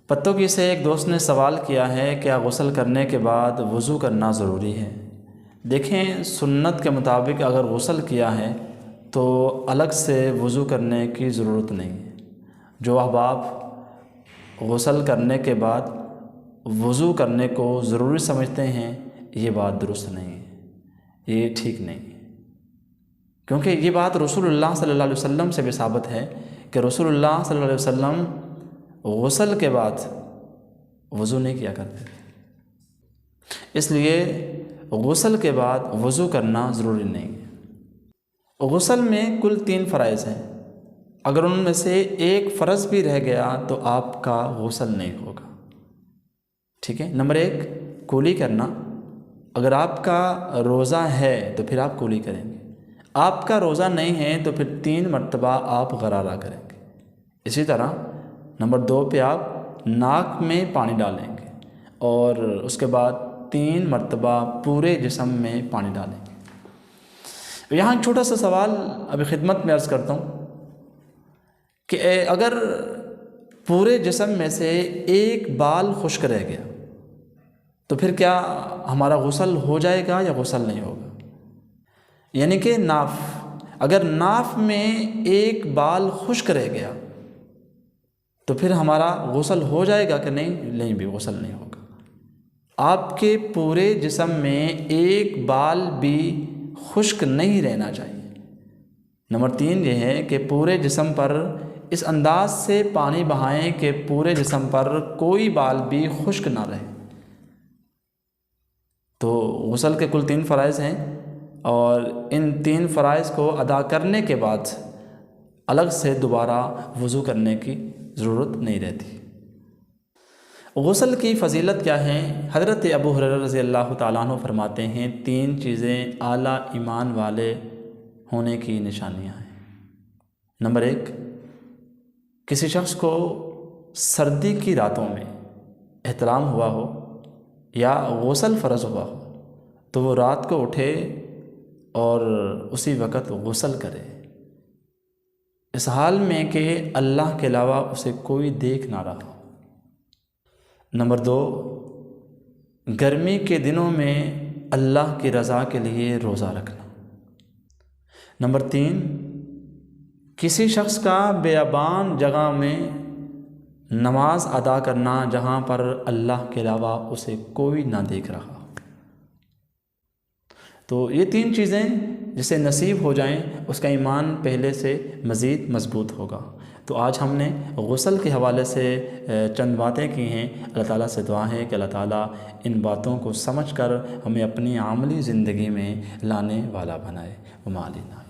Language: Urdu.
پتوں کی سے ایک دوست نے سوال کیا ہے کیا غسل کرنے کے بعد وضو کرنا ضروری ہے؟ دیکھیں، سنت کے مطابق اگر غسل کیا ہے تو الگ سے وضو کرنے کی ضرورت نہیں ہے۔ جو احباب غسل کرنے کے بعد وضو کرنے کو ضروری سمجھتے ہیں، یہ بات درست نہیں ہے، یہ ٹھیک نہیں ہے، کیونکہ یہ بات رسول اللہ صلی اللہ علیہ وسلم سے بھی ثابت ہے کہ رسول اللہ صلی اللہ علیہ وسلم غسل کے بعد وضو نہیں کیا کرتے تھے، اس لیے غسل کے بعد وضو کرنا ضروری نہیں ہے۔ غسل میں کل 3 فرائض ہیں، اگر ان میں سے ایک فرض بھی رہ گیا تو آپ کا غسل نہیں ہوگا، ٹھیک ہے۔ نمبر 1 کولی کرنا۔ اگر آپ کا روزہ ہے تو پھر آپ کولی کریں گے، آپ کا روزہ نہیں ہے تو پھر 3 مرتبہ آپ غرارہ کریں گے۔ اسی طرح نمبر 2 پہ آپ ناک میں پانی ڈالیں گے اور اس کے بعد 3 مرتبہ پورے جسم میں پانی ڈالیں گے۔ یہاں ایک چھوٹا سا سوال ابھی خدمت میں عرض کرتا ہوں کہ اگر پورے جسم میں سے ایک بال خشک رہ گیا تو پھر کیا ہمارا غسل ہو جائے گا یا غسل نہیں ہوگا؟ یعنی کہ ناف، اگر ناف میں ایک بال خشک رہ گیا تو پھر ہمارا غسل ہو جائے گا کہ نہیں بھی غسل نہیں ہوگا۔ آپ کے پورے جسم میں ایک بال بھی خشک نہیں رہنا چاہیے۔ نمبر 3 یہ ہے کہ پورے جسم پر اس انداز سے پانی بہائیں کہ پورے جسم پر کوئی بال بھی خشک نہ رہے۔ تو غسل کے کل 3 فرائض ہیں اور ان 3 فرائض کو ادا کرنے کے بعد الگ سے دوبارہ وضو کرنے کی ضرورت نہیں رہتی۔ غسل کی فضیلت کیا ہے؟ حضرت ابو ہریرہ رضی اللہ تعالیٰ عنہ فرماتے ہیں 3 چیزیں اعلیٰ ایمان والے ہونے کی نشانیاں ہیں۔ نمبر 1، کسی شخص کو سردی کی راتوں میں احتلام ہوا ہو یا غسل فرض ہوا ہو تو وہ رات کو اٹھے اور اسی وقت غسل کرے، اس حال میں کہ اللہ کے علاوہ اسے کوئی دیکھ نہ رہا۔ نمبر 2، گرمی کے دنوں میں اللہ کی رضا کے لیے روزہ رکھنا۔ نمبر 3، کسی شخص کا بیابان جگہ میں نماز ادا کرنا جہاں پر اللہ کے علاوہ اسے کوئی نہ دیکھ رہا۔ تو یہ 3 چیزیں جسے نصیب ہو جائیں اس کا ایمان پہلے سے مزید مضبوط ہوگا۔ تو آج ہم نے غسل کے حوالے سے چند باتیں کی ہیں۔ اللہ تعالیٰ سے دعا ہے کہ اللہ تعالیٰ ان باتوں کو سمجھ کر ہمیں اپنی عملی زندگی میں لانے والا بنائے۔ وما علینا۔